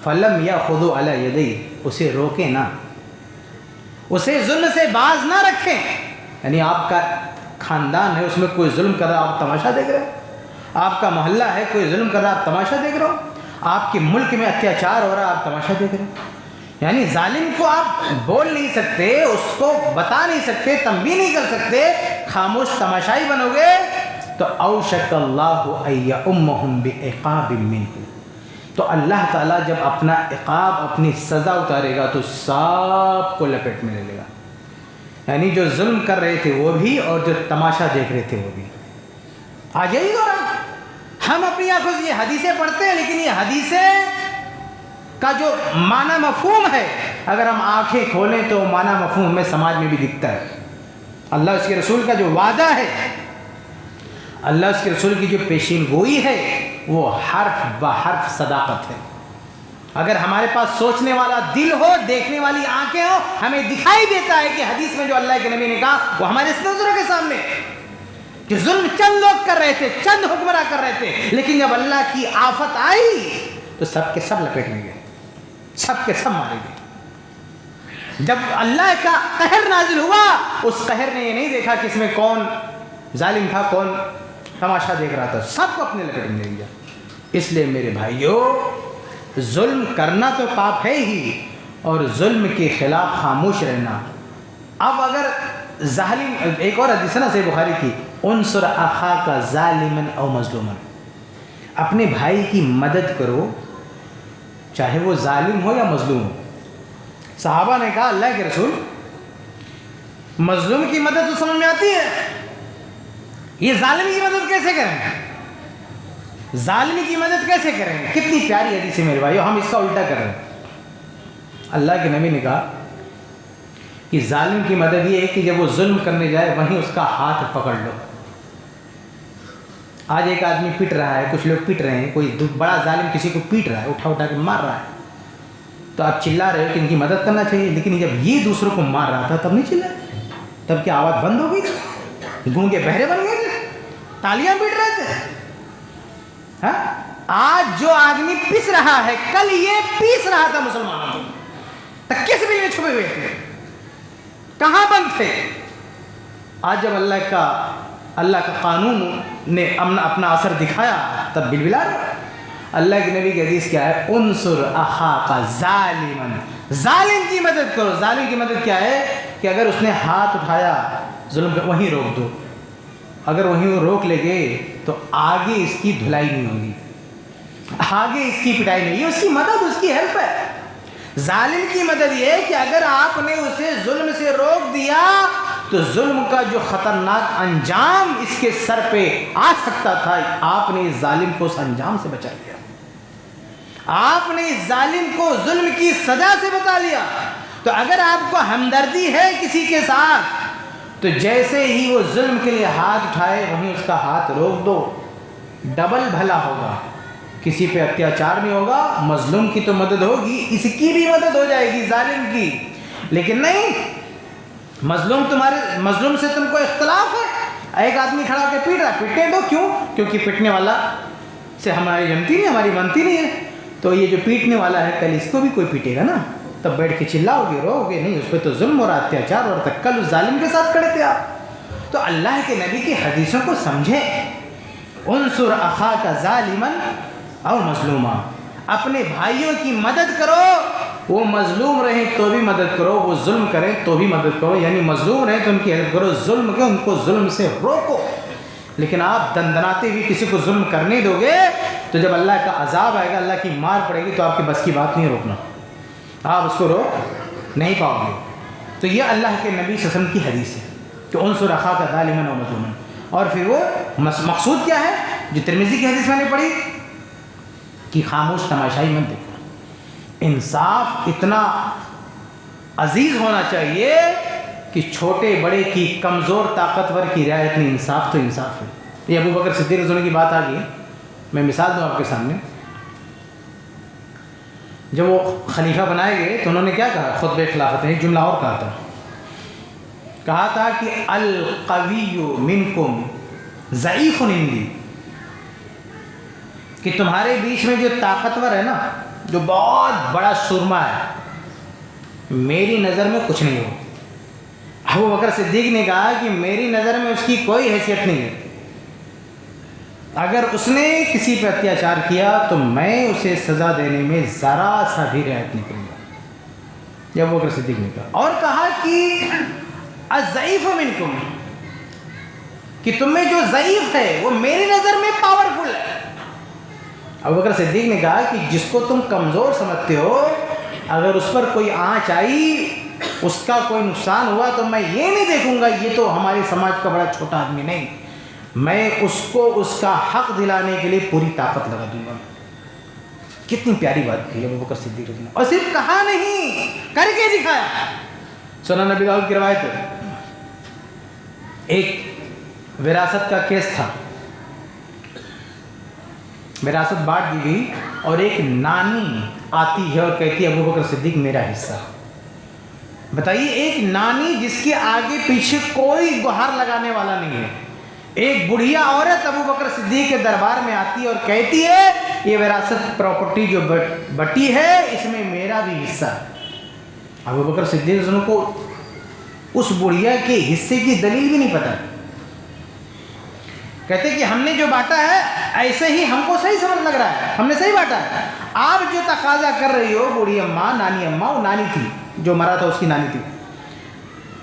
فلم یأخذوا علی یدیہ، اسے روکیں نہ، اسے ظلم سے باز نہ رکھیں. یعنی آپ کا خاندان ہے، اس میں کوئی ظلم کر رہا آپ تماشا دیکھ رہے ہو، آپ کا محلہ ہے کوئی ظلم کر رہا آپ تماشا دیکھ رہے ہو، آپ کے ملک میں اتیاچار ہو رہا آپ تماشا دیکھ رہے ہو. یعنی ظالم کو آپ بول نہیں سکتے، اس کو بتا نہیں سکتے، تنبیہ نہیں کر سکتے، خاموش تماشائی بنو گے تو اوشک اللہ ان یؤمہم بعقاب منہ، تو اللہ تعالیٰ جب اپنا عقاب، اپنی سزا اتارے گا تو سب کو لپیٹ میں لے لے گا. یعنی جو ظلم کر رہے تھے وہ بھی، اور جو تماشا دیکھ رہے تھے وہ بھی. آج یہی ہو رہا، ہم اپنی آنکھوں سے یہ حدیثیں پڑھتے ہیں، لیکن یہ حدیثیں کا جو معنی مفہوم ہے اگر ہم آنکھیں کھولیں تو معنی مفہوم ہمیں سماج میں بھی دکھتا ہے. اللہ اس کے رسول کا جو وعدہ ہے، اللہ اس کے رسول کی جو پیشین گوئی ہے، وہ حرف بحرف صداقت ہے. اگر ہمارے پاس سوچنے والا دل ہو، دیکھنے والی آنکھیں ہو، ہمیں دکھائی دیتا ہے کہ حدیث میں جو اللہ کے نبی نے کہا وہ ہمارے نظروں کے سامنے. جو ظلم چند لوگ کر رہے تھے، چند حکمراں کر رہے تھے، لیکن جب اللہ کی آفت آئی تو سب کے سب لپیٹ میں گئے، سب کے سب مارے گئے. جب اللہ کا قہر نازل ہوا، اس قہر نے یہ نہیں دیکھا کہ اس میں کون ظالم تھا، کون تماشا دیکھ رہا تھا، سب کو اپنے لپیٹ میں لے گیا. اس لیے میرے بھائیوں، ظلم کرنا تو پاپ ہے ہی، اور ظلم کے خلاف خاموش رہنا. اب اگر ظالم، ایک اور حدیث ہے نا صحیح بخاری کی، انصر اخاک ظالما او مظلوما، اپنے بھائی کی مدد کرو چاہے وہ ظالم ہو یا مظلوم ہو. صحابہ نے کہا اللہ کے رسول، مظلوم کی مدد تو سمجھ میں آتی ہے، یہ ظالم کی مدد کیسے کریں؟ ظالم کی مدد کیسے کریں؟ کتنی پیاری حدیث ہے میرے بھائیو، ہم اس کا الٹا کر رہے ہیں. اللہ کے نبی نے کہا کہ ظالم کی مدد یہ ہے کہ جب وہ ظلم کرنے جائے وہیں اس کا ہاتھ پکڑ لو. آج ایک آدمی پٹ رہا ہے، کچھ لوگ پٹ رہے ہیں، کوئی بڑا ظالم کسی کو پیٹ رہا ہے، اٹھا اٹھا کے مار رہا ہے، تو آپ چلا رہے ہو کہ ان کی مدد کرنا چاہیے، لیکن جب یہ دوسروں کو مار رہا تھا تب نہیں چلا، تب کیا آواز بند ہو گئی؟ گونگے بہرے بن گئے تھے، تالیاں پیٹ رہے تھے. ہاں، آج جو آدمی پس رہا ہے کل یہ پیس رہا تھا مسلمانوں کو، تو کس بھی میں چھپے ہوئے تھے، کہاں بند تھے؟ آج جب اللہ کا قانون نے اپنا اثر دکھایا تب بلبلا رہا. اللہ کے نبی کی حدیث کیا ہے؟ انصر اخاک ظالما، ظالم کی مدد کرو. ظالم کی مدد کیا ہے کہ اگر اس نے ہاتھ اٹھایا ظلم پہ، وہیں روک دو. اگر وہیں وہ روک لے گئے تو آگے اس کی دھلائی نہیں ہوگی، آگے اس کی پٹائی نہیں. یہ اس کی مدد، اس کی ہیلپ ہے. ظالم کی مدد یہ ہے کہ اگر آپ نے اسے ظلم سے روک دیا تو ظلم کا جو خطرناک انجام اس کے سر پہ آ سکتا تھا، آپ نے اس ظالم کو اس انجام سے بچا لیا، آپ نے اس ظالم کو ظلم کی سزا سے بچا لیا. تو اگر آپ کو ہمدردی ہے کسی کے ساتھ تو جیسے ہی وہ ظلم کے لیے ہاتھ اٹھائے وہیں اس کا ہاتھ روک دو، ڈبل بھلا ہوگا. کسی پہ اتیاچار نہیں ہوگا، مظلوم کی تو مدد ہوگی، اس کی بھی مدد ہو جائے گی ظالم کی. لیکن نہیں، مظلوم سے تم کو اختلاف ہے، ایک آدمی کھڑا ہو کے پیٹ رہا ہے، پیٹنے دو. کیوں؟ کیونکہ پیٹنے والا سے ہماری جمتی نہیں، ہماری بنتی نہیں ہے. تو یہ جو پیٹنے والا ہے کل اس کو بھی کوئی پیٹے گا نا، تب بیٹھ کے چلاؤ گے، رو گے نہیں، اس پہ تو ظلم ہو رہا، اتیاچار ہو رہا تھا، کل اس ظالم کے ساتھ کھڑے تھے آپ. تو اللہ کے نبی کی حدیثوں کو سمجھیں. انصر اخاک ظالما او مظلوما، اپنے بھائیوں کی مدد کرو، وہ مظلوم رہیں تو بھی مدد کرو، وہ ظلم کریں تو بھی مدد کرو. یعنی مظلوم رہیں تو ان کی ہیلپ کرو، ظلم کے ان کو ظلم سے روکو. لیکن آپ دندناتے ہوئے کسی کو ظلم کرنے دو گے تو جب اللہ کا عذاب آئے گا، اللہ کی مار پڑے گی، تو آپ کی بس کی بات نہیں روکنا، آپ اس کو روک نہیں پاؤ گے. تو یہ اللہ کے نبی صلی اللہ علیہ وسلم کی حدیث ہے کہ انصر اخاک ظالما او مظلوما. اور پھر وہ مقصود کیا ہے جو ترمذی کی حدیث میں نے پڑھی کہ خاموش تماشائی مت دیکھو. انصاف اتنا عزیز ہونا چاہیے کہ چھوٹے بڑے کی، کمزور طاقتور کی رعایت نہیں، انصاف تو انصاف ہے. یہ ابو بکر صدیق رضی اللہ عنہ کی بات آ گئی. میں مثال دوں آپ کے سامنے. جب وہ خلیفہ بنائے گئے تو انہوں نے کیا کہا؟ خطبہ خلافت میں ایک جملہ اور کہا تھا کہ القوی منکم ضعیف عندی، کہ تمہارے بیچ میں جو طاقتور ہے نا جو بہت بڑا سرما ہے، میری نظر میں کچھ نہیں ہو۔ ابو بکر صدیق نے کہا کہ میری نظر میں اس کی کوئی حیثیت نہیں ہے، اگر اس نے کسی پہ اتیاچار کیا تو میں اسے سزا دینے میں ذرا سا بھی رعایت نہیں کروں گا، یہ ابو بکر صدیق نے کہا۔ اور کہا کہ الضعیف منکم، کہ تم میں جو ضعیف ہے وہ میری نظر میں پاورفل ہے۔ ابو بکر صدیق نے کہا کہ جس کو تم کمزور سمجھتے ہو، اگر اس پر کوئی آنچ آئی، اس کا کوئی نقصان ہوا، تو میں یہ نہیں دیکھوں گا یہ تو ہمارے سماج کا بڑا چھوٹا آدمی، نہیں، میں اس کو اس کا حق دلانے کے لیے پوری طاقت لگا دوں گا۔ کتنی پیاری بات کی ابو بکر صدیق نے، اور صرف کہا نہیں، کر کے دکھایا۔ سنن نبی داؤد کی روایت ہے، ایک وراثت کا کیس تھا، وراثت بانٹ دی گئی اور ایک نانی آتی ہے اور کہتی ہے ابو بکر صدیق میرا حصہ۔ بتائیے، ایک نانی جس کے آگے پیچھے کوئی گہار لگانے والا نہیں ہے، ایک بڑھیا عورت ابو بکر صدیق کے دربار میں آتی ہے اور کہتی ہے یہ وراثت پراپرٹی جو بٹی ہے اس میں میرا بھی حصہ ہے۔ ابو بکر صدیق کو اس بڑھیا کے حصے کی دلیل بھی نہیں پتہ، کہتے کہ ہم نے جو بانٹا ہے ایسے ہی ہم کو صحیح سمجھ لگ رہا ہے، ہم نے صحیح بانٹا ہے، آپ جو تقاضا کر رہی ہو بوڑھی اماں، نانی اماں، وہ نانی تھی جو مرا تھا، اس کی نانی تھی،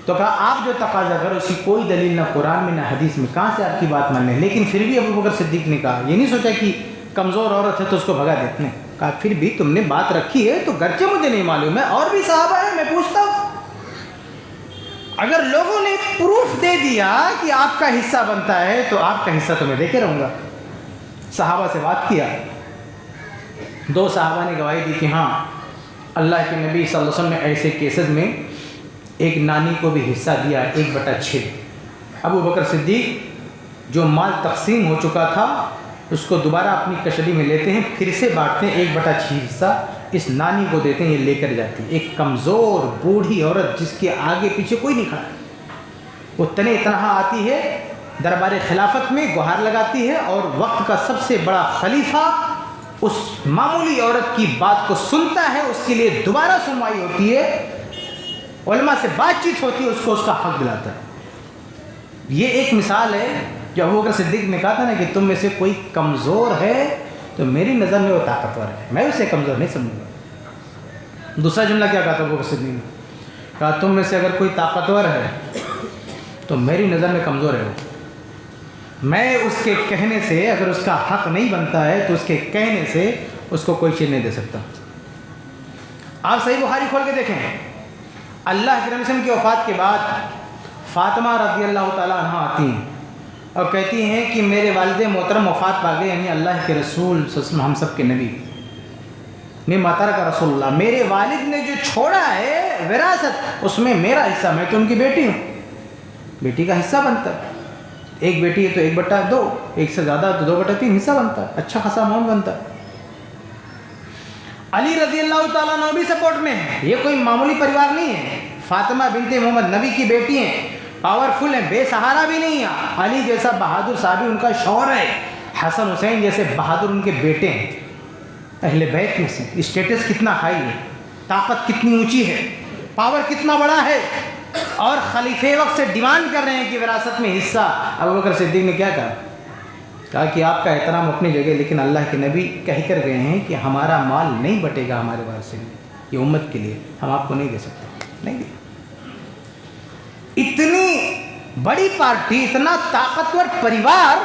تو کہا آپ جو تقاضا کرو اس کی کوئی دلیل نہ قرآن میں نہ حدیث میں، کہاں سے آپ کی بات ماننے؟ لیکن پھر بھی ابو بکر صدیق نے کہا، یہ نہیں سوچا کہ کمزور عورت ہے تو اس کو بھگا دیتے ہیں، کہا پھر بھی تم نے بات رکھی ہے تو گرچہ مجھے نہیں معلوم ہے، اور بھی صحابہ ہیں، میں پوچھتا ہوں، اگر لوگوں نے پروف دے دیا کہ آپ کا حصہ بنتا ہے تو آپ کا حصہ تو میں دے کے رہوں گا۔ صحابہ سے بات کیا، دو صحابہ نے گواہی دی کہ ہاں اللہ کے نبی صلی اللہ علیہ وسلم نے ایسے کیسز میں ایک نانی کو بھی حصہ دیا 1/6۔ ابو بکر صدیق جو مال تقسیم ہو چکا تھا اس کو دوبارہ اپنی کسٹڈی میں لیتے ہیں، پھر سے بانٹتے ہیں، 1/6 حصہ اس نانی کو دیتے ہیں، یہ لے کر جاتی ہے۔ ایک کمزور بوڑھی عورت جس کے آگے پیچھے کوئی نہیں کھڑا، وہ تنے تنہا آتی ہے، دربار خلافت میں گہار لگاتی ہے، اور وقت کا سب سے بڑا خلیفہ اس معمولی عورت کی بات کو سنتا ہے، اس کے لیے دوبارہ سنوائی ہوتی ہے، علماء سے بات چیت ہوتی ہے، اس کو اس کا حق دلاتا ہے۔ یہ ایک مثال ہے جو ابو بکر صدیق نے کہا تھا نا کہ تم میں سے کوئی کمزور ہے تو میری نظر میں وہ طاقتور ہے، میں اسے کمزور نہیں سمجھوں گا۔ دوسرا جملہ کیا کہا تھا ابو بکر صدیق نے؟ کہا تم میں سے اگر کوئی طاقتور ہے تو میری نظر میں کمزور ہے وہ، میں اس کے کہنے سے، اگر اس کا حق نہیں بنتا ہے تو اس کے کہنے سے اس کو کوئی چیز نہیں دے سکتا۔ آپ صحیح بخاری کھول کے دیکھیں، اللہ کے نبی صلی اللہ علیہ وسلم کی وفات کے بعد فاطمہ رضی اللہ تعالیٰ عنہ آتی ہیں اور کہتی ہیں کہ میرے والد محترم وفات پا گئے، یعنی اللہ کے رسول صلی اللہ علیہ وسلم ہم سب کے نبی، مما ترک رسول اللہ، میرے والد نے جو چھوڑا ہے وراثت اس میں میرا حصہ، میں تو ان کی بیٹی ہوں، بیٹی کا حصہ بنتا ہے، ایک بیٹی ہے تو 1/2، ایک سے زیادہ تو 2/3 حصہ بنتا ہے، اچھا خاصا اماؤنٹ بنتا ہے۔ علی رضی اللہ تعالیٰ عنہ بھی سپورٹ میں ہے، یہ کوئی معمولی پریوار نہیں ہے، فاطمہ بنت محمد نبی کی بیٹی ہیں، پاورفل ہیں، بے سہارا بھی نہیں ہیں، علی جیسا بہادر صحابی ان کا شوہر ہے، حسن حسین جیسے بہادر ان کے بیٹے ہیں، اہل بیت میں سے، اسٹیٹس کتنا ہائی ہے، طاقت کتنی اونچی ہے، پاور کتنا بڑا ہے، اور خلیفہ وقت سے ڈیمانڈ کر رہے ہیں کہ وراثت میں حصہ۔ ابو بکر صدیق نے کیا کہا کہ آپ کا احترام اپنی جگہ، لیکن اللہ کے نبی کہہ کر گئے ہیں کہ ہمارا مال نہیں بٹے گا ہمارے وارث سے، یہ امت کے لیے، ہم آپ کو نہیں دے سکتے، نہیں دے۔ اتنی بڑی پارٹی، اتنا طاقتور پریوار،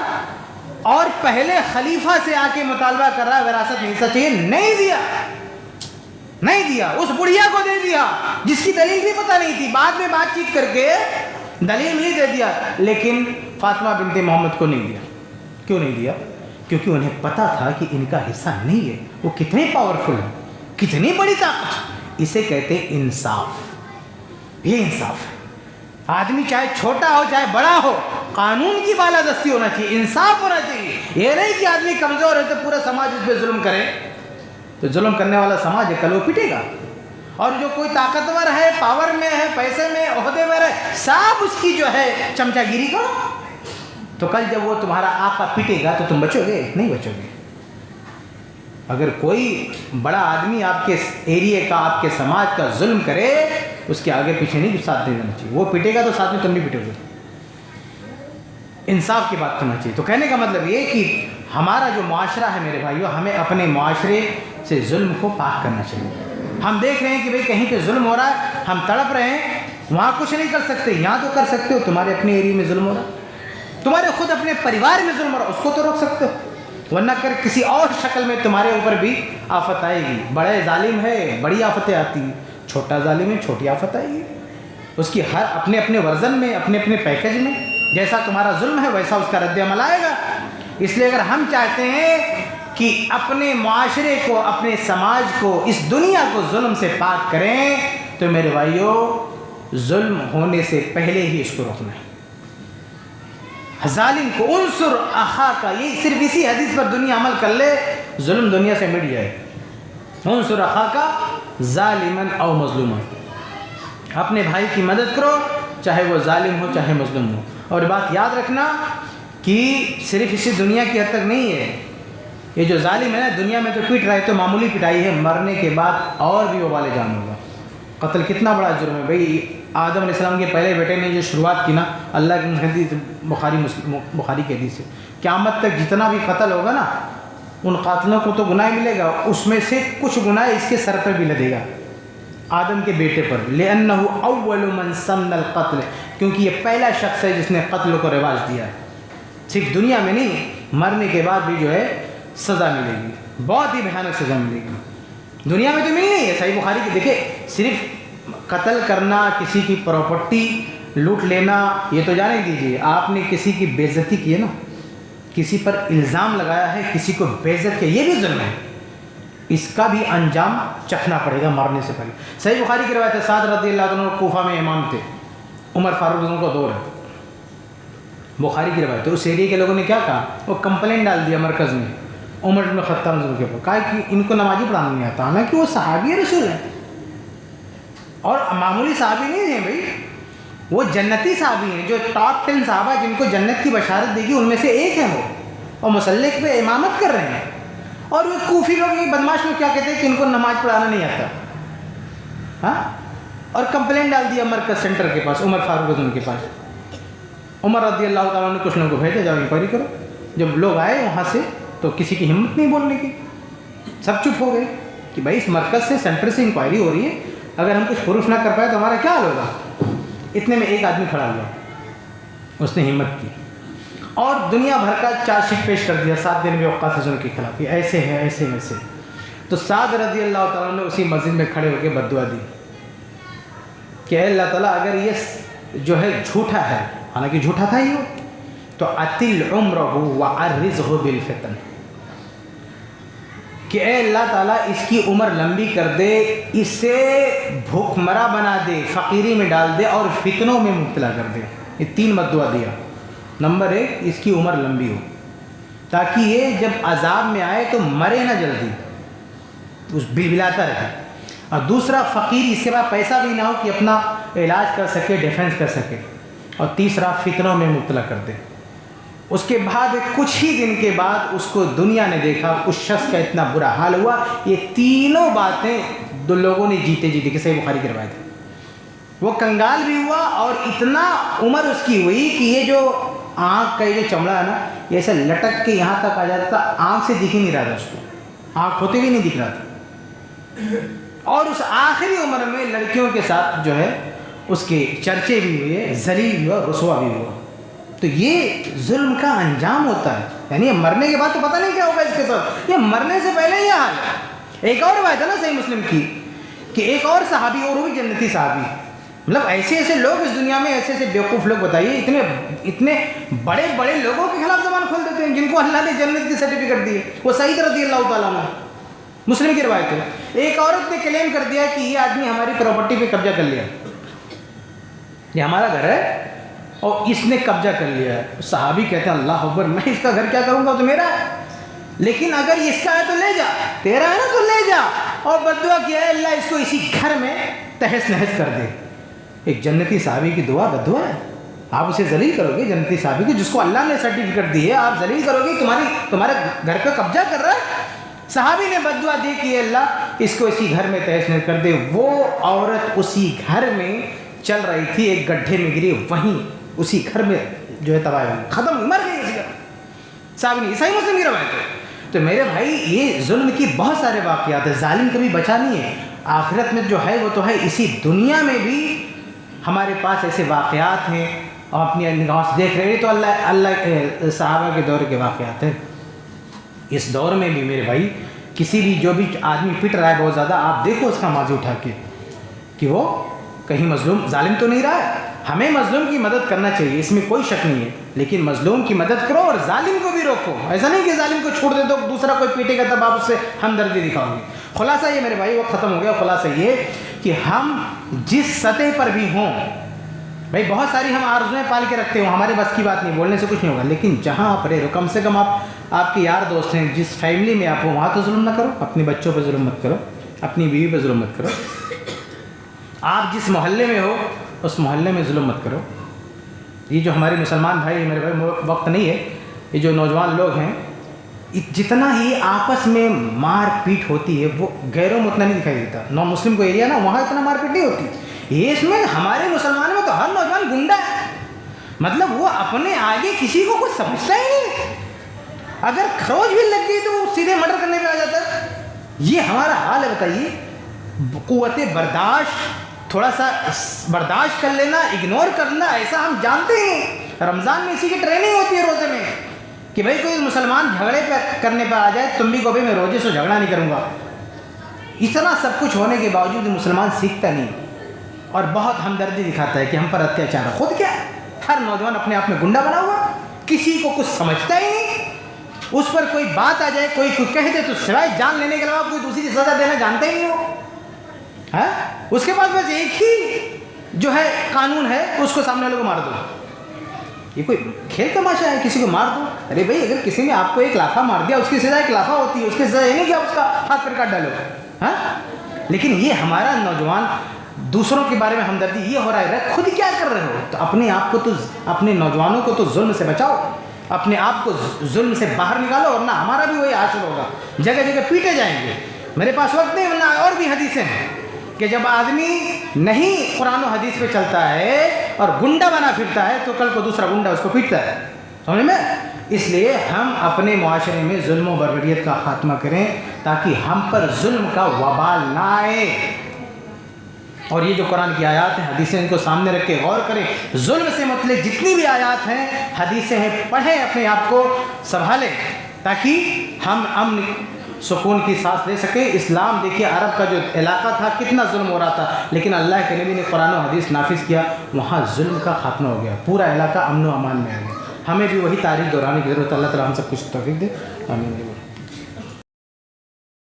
اور پہلے خلیفہ سے آ کے مطالبہ کر رہا ہے وراثت میں حصہ چاہیے، نہیں دیا، نہیں دیا، اس بڑھیا کو دے دیا جس کی دلیل بھی پتہ نہیں تھی، بعد میں بات چیت کر کے دلیل نہیں دے دیا، لیکن فاطمہ بنت محمد کو نہیں دیا۔ کیوں نہیں دیا؟ کیونکہ انہیں پتا تھا کہ ان کا حصہ نہیں ہے، وہ کتنے پاورفل ہیں، کتنی بڑی طاقت، اسے کہتے ہیں انصاف۔ یہ انصاف ہے، آدمی چاہے چھوٹا ہو چاہے بڑا ہو، قانون کی بالادستی ہونا چاہیے، انصاف ہونا چاہیے، یہ نہیں کہ آدمی کمزور ہے تو پورا سماج اس پہ ظلم کرے، تو ظلم کرنے والا سماج ہے، کل وہ پٹے گا، اور جو کوئی طاقتور ہے، پاور میں ہے، پیسے میں، عہدے میں ہے، سب اس کی جو ہے چمچا گیری کرو، تو کل جب وہ تمہارا آقا پٹے گا تو تم بچو گے؟ نہیں بچو گے۔ اگر کوئی بڑا آدمی آپ کے ایریے کا، آپ کے سماج کا ظلم کرے، اس کے آگے پیچھے نہیں ساتھ دے دینا چاہیے. وہ پٹے گا تو ساتھ میں تم بھی پٹو گے. انصاف کی بات کرنا چاہیے. تو کہنے کا مطلب یہ کہ ہمارا جو معاشرہ ہے میرے بھائیو، ہمیں اپنے معاشرے سے ظلم کو پاک کرنا چاہیے. ہم دیکھ رہے ہیں کہ بھئی کہیں پہ ظلم ہو رہا ہے، ہم تڑپ رہے ہیں، وہاں کچھ نہیں کر سکتے، یہاں تو کر سکتے ہو. تمہارے اپنے ایریے میں ظلم ہو رہا ہے، تمہارے خود اپنے پریوار میں ظلم ہو رہا ہے، اس کو تو روک سکتے ہو. ورنہ کر کسی اور شکل میں تمہارے اوپر بھی آفت آئے گی. بڑے ظالم ہے بڑی آفتیں آتی ہیں، چھوٹا ظالم ہے چھوٹی آفت آئے گی. اس کی ہر اپنے اپنے ورژن میں، اپنے اپنے پیکج میں، جیسا تمہارا ظلم ہے ویسا اس کا رد عمل آئے گا. اس لیے اگر ہم چاہتے ہیں کہ اپنے معاشرے کو، اپنے سماج کو، اس دنیا کو ظلم سے پاک کریں، تو میرے بھائیو ظلم ہونے سے پہلے ہی اس کو روکنا ہے. ظالم کو انصر اخا کا، یہ صرف اسی حدیث پر دنیا عمل کر لے، ظلم دنیا سے مٹ جائے. انصر اخا کا ظالما او مظلوما، اپنے بھائی کی مدد کرو چاہے وہ ظالم ہو چاہے مظلوم ہو. اور بات یاد رکھنا کہ صرف اسی دنیا کی حد تک نہیں ہے. یہ جو ظالم ہے نا دنیا میں تو پیٹ رہا ہے تو معمولی پٹائی ہے، مرنے کے بعد اور بھی وبال جان ہوگا. قتل کتنا بڑا جرم ہے بھئی. آدم علیہ السلام کے پہلے بیٹے نے جو شروعات کی نا، اللہ کی حدیث بخاری کی حدیث سے، قیامت تک جتنا بھی قتل ہوگا نا، ان قاتلوں کو تو گناہ ملے گا، اس میں سے کچھ گناہ اس کے سر پر بھی لدے گا، آدم کے بیٹے پر. لِأَنَّهُ أَوَّلُ مَنْ سَنَّ الْقَتْلِ، کیونکہ یہ پہلا شخص ہے جس نے قتل کو رواج دیا ہے. صرف دنیا میں نہیں، مرنے کے بعد بھی جو ہے سزا ملے گی، بہت ہی بھیانک سزا ملے گی. دنیا میں تو مل نہیں ہے. صحیح بخاری کی دیکھیں، صرف قتل کرنا، کسی کی پراپرٹی لوٹ لینا، یہ تو جانے دیجیے. آپ نے کسی کی بے عزتی کی ہے نا، کسی پر الزام لگایا ہے، کسی کو بے عزت کیا، یہ بھی ظلم ہے. اس کا بھی انجام چکھنا پڑے گا مرنے سے پہلے. صحیح بخاری کی روایت ہے، سعد رضی اللہ عنہ کوفہ میں امام تھے، عمر فاروق رضی اللہ عنہ کا دور ہے. بخاری کی روایت ہے، اس ایریے کے لوگوں نے کیا کہا، وہ کمپلین ڈال دیا مرکز میں عمر بن خطاب رضی اللہ عنہ کے اوپر، کہا کہ ان کو نمازی پڑھانا نہیں آتا، حالانکہ وہ صحابی رسول ہیں اور معمولی صحابی نہیں ہیں بھائی، وہ جنتی صحابی ہیں، جو ٹاپ 10 صحابہ جن کو جنت کی بشارت دے گی ان میں سے ایک ہیں وہ، اور مسلح پہ امامت کر رہے ہیں. اور وہ کوفی لوگ، یہ بدماش لوگ کیا کہتے ہیں کہ ان کو نماز پڑھانا نہیں آتا، ہاں، اور کمپلین ڈال دیا مرکز سینٹر کے پاس، عمر فاروق رضی اللہ عنہ کے پاس. عمر رضی اللہ تعالیٰ نے کچھ لوگوں کو بھیجا، جاؤ انکوائری کرو. جب لوگ آئے وہاں سے تو کسی کی ہمت نہیں بولنے کی، سب چپ ہو گئے کہ بھائی اس مرکز سے، سینٹر سے انکوائری ہو رہی ہے، اگر ہم کچھ پروف نہ کر پائے تو ہمارا کیا حال ہوگا. اتنے میں ایک آدمی کھڑا ہوا، اس نے ہمت کی اور دنیا بھر کا چارج شیٹ پیش کر دیا 7 دن میں وقاص حسن کے خلاف، یہ ایسے ہے ایسے ایسے. تو سعد رضی اللہ تعالیٰ نے اسی مسجد میں کھڑے ہو کے بد دعا دی کہ اے اللہ تعالیٰ اگر یہ جو ہے جھوٹا ہے، حالانکہ جھوٹا تھا ہی وہ، تو عطل عمرہ وعرضہ بالفتن، کہ اے اللہ تعالیٰ اس کی عمر لمبی کر دے، اسے بھوک مرا بنا دے، فقیری میں ڈال دے اور فتنوں میں مبتلا کر دے. یہ 3 بد دعا دیا. نمبر 1، اس کی عمر لمبی ہو تاکہ یہ جب عذاب میں آئے تو مرے نہ جلدی، اس بلبلاتا رہے. اور دوسرا، فقیر، اس کے بعد پیسہ بھی نہ ہو کہ اپنا علاج کر سکے، ڈیفینس کر سکے. اور تیسرا، فتنوں میں مبتلا کر دے. اس کے بعد کچھ ہی دن کے بعد اس کو دنیا نے دیکھا، اس شخص کا اتنا برا حال ہوا. یہ تینوں باتیں دو لوگوں نے جیتے کہ صحیح بخاری کی روایت ہے. وہ کنگال بھی ہوا اور اتنا عمر اس کی ہوئی کہ یہ جو آنکھ کا یہ جو چمڑا ہے نا، یہ ایسے لٹک کے یہاں تک آ جاتا تھا، آنکھ سے دکھ ہی نہیں رہا تھا اس کو، آنکھ ہوتے بھی نہیں دکھ رہا تھا. اور اس آخری عمر میں لڑکیوں کے ساتھ جو ہے اس کے چرچے بھی ہوئے، ذلیل بھی ہوا، رسوا بھی ہوا. تو یہ ظلم کا انجام ہوتا ہے. یعنی یہ مرنے کے بعد تو پتہ نہیں کیا ہوگا اس کے ساتھ، یہ مرنے سے پہلے یہ حال ہے. ایک اور روایت ہے نا صحیح مسلم کی کہ ایک اور صحابی اور ہوئی جنتی صحابی. مطلب ایسے ایسے لوگ اس دنیا میں، ایسے ایسے بیوقوف لوگ، بتائیے اتنے بڑے بڑے لوگوں کے خلاف زبان کھول دیتے ہیں جن کو اللہ نے جنت کی سرٹیفکیٹ دی ہے. وہ سعید رضی اللہ تعالیٰ عنہ، مسلم کی روایت ہے. ایک عورت نے کلیم کر دیا کہ یہ آدمی ہماری پراپرٹی پہ قبضہ کر لیا، یہ ہمارا گھر ہے اور اس نے قبضہ کر لیا ہے. صحابی کہتے ہیں اللہ اکبر، میں اس کا گھر کیا کروں گا، تو میرا ہے، لیکن اگر اس کا ہے تو لے جا، تیرا ہے نا تو لے جا. اور بد دعا کیا ہے، اللہ اس کو اسی گھر میں تہس نہس کر دے. ایک جنتی صحابی کی دعا بد دعا ہے. آپ اسے ذلیل کرو گے، جنتی صحابی کو جس کو اللہ نے سرٹیفکیٹ دی ہے، آپ ذلیل کرو گے، تمہارے گھر پہ قبضہ کر رہا ہے. صحابی نے بددعا دی کہ اللہ اس کو اسی گھر میں تہس نہس کر دے. وہ عورت اسی گھر میں چل رہی تھی, ایک گڈھے میں گری, وہیں اسی گھر میں جو ہے تباہ ہوئی, ختم ہوئی, مر گئی اسی گھر. صحابی نے, عیسائی مسلم کی روایت ہے. تو میرے بھائی یہ ظلم کی بہت سارے واقعات ہیں. ظالم کبھی بچا نہیں ہے. آخرت میں جو ہے وہ تو ہے, اسی دنیا میں بھی ہمارے پاس ایسے واقعات ہیں اور اپنی نگاہوں سے دیکھ رہے ہیں. تو اللہ صحابہ کے دور کے واقعات ہیں. اس دور میں بھی میرے بھائی کسی بھی جو بھی آدمی پٹ رہا ہے بہت زیادہ, آپ دیکھو اس کا ماضی اٹھا کے کہ وہ کہیں مظلوم ظالم تو نہیں رہا ہے. ہمیں مظلوم کی مدد کرنا چاہیے, اس میں کوئی شک نہیں ہے, لیکن مظلوم کی مدد کرو اور ظالم کو بھی روکو. ایسا نہیں کہ ظالم کو چھوڑ دے تو دوسرا کوئی پیٹے گا تب آپ اس سے ہمدردی دکھاؤ گے. خلاصہ یہ میرے بھائی وقت ختم ہو گیا. خلاصہ یہ کہ ہم جس سطح پر بھی ہوں, بھائی بہت ساری ہم آرزویں پال کے رکھتے ہوں, ہمارے بس کی بات نہیں, بولنے سے کچھ نہیں ہوگا, لیکن جہاں آپ رہے رہو کم سے کم آپ کے یار دوست ہیں, جس فیملی میں آپ ہو وہاں تو ظلم نہ کرو. اپنے بچوں پہ ظلم مت کرو, اپنی بیوی پہ ظلم مت کرو. آپ جس محلے میں ہو اس محلے میں ظلم مت کرو. یہ جو ہمارے مسلمان بھائی, میرے بھائی وقت نہیں ہے, یہ جو نوجوان لوگ ہیں, جتنا ہی آپس میں مار پیٹ ہوتی ہے وہ غیروں میں اتنا نہیں دکھائی دیتا. نو مسلم کو ایریا نا, وہاں اتنا مار پیٹ نہیں ہوتی. یہ اس میں ہمارے مسلمانوں میں تو ہر نوجوان گنڈا ہے, مطلب وہ اپنے آگے کسی کو کچھ سمجھتا ہی نہیں. اگر کھروچ بھی لگ گئی تو وہ سیدھے مرڈر کرنے پہ آ جاتا ہے. یہ ہمارا حال ہے. بتائیے, قوت برداشت, تھوڑا سا برداشت کر لینا, اگنور کرنا, ایسا ہم جانتے ہیں. رمضان میں اسی کی ٹریننگ ہوتی ہے روزے میں کہ بھائی کوئی مسلمان جھگڑے پہ کرنے پہ آ جائے, تم بھی کو بھی میں روزے سے جھگڑا نہیں کروں گا. اتنا سب کچھ ہونے کے باوجود مسلمان سیکھتا نہیں اور بہت ہمدردی دکھاتا ہے کہ ہم پر اتیاچار ہے. خود کیا ہر نوجوان اپنے آپ میں گنڈا بنا ہوا, کسی کو کچھ سمجھتا ہی نہیں. اس پر کوئی بات آ جائے, کوئی کہہ دے تو سوائے جان لینے کے علاوہ کوئی دوسری سزا دینا جانتا ہی نہیں ہو. اس کے پاس بس ایک ہی جو ہے قانون ہے, اس کو سامنے والے کو مار دو. یہ کوئی کھیل تماشا ہے کسی کو مار دو؟ ارے بھائی اگر کسی نے آپ کو ایک لافہ مار دیا, اس کی سزا ایک لافہ ہوتی ہے, اس کی سزا یہ نہیں کہ آپ اس کا ہاتھ پر کاٹ ڈالو. لیکن یہ ہمارا نوجوان دوسروں کے بارے میں ہمدردی یہ ہو رہا ہے, خود کیا کر رہے ہو؟ تو اپنے آپ کو, تو اپنے نوجوانوں کو تو ظلم سے بچاؤ, اپنے آپ کو ظلم سے باہر نکالو, اور نہ ہمارا بھی وہی حاصل ہوگا. جگہ جگہ پیٹے جائیں گے. میرے پاس وقت نہیں, ورنہ اور بھی حدیثیں ہیں کہ جب آدمی نہیں قرآن و حدیث پہ چلتا ہے اور گنڈا بنا پھرتا ہے تو کل کو دوسرا گنڈا اس کو پیٹتا ہے. سمجھ میں؟ اس لیے ہم اپنے معاشرے میں ظلم و بربریت کا خاتمہ کریں تاکہ ہم پر ظلم کا وبال نہ آئے. اور یہ جو قرآن کی آیات ہیں, حدیثیں, ان کو سامنے رکھ کے غور کریں. ظلم سے متعلق جتنی بھی آیات ہیں, حدیثیں ہیں, پڑھیں, اپنے آپ کو سنبھالیں تاکہ ہم امن سکون کی سانس لے سکیں. اسلام دیکھیے عرب کا جو علاقہ تھا کتنا ظلم ہو رہا تھا, لیکن اللہ کے نبی نے قرآن و حدیث نافذ کیا, وہاں ظلم کا خاتمہ ہو گیا, پورا علاقہ امن و امان میں آ گیا. ہمیں بھی وہی تاریخ دہرانے کی ضرورت ہے. اللہ تعالیٰ ہم سب کچھ توفیق دے. آمین.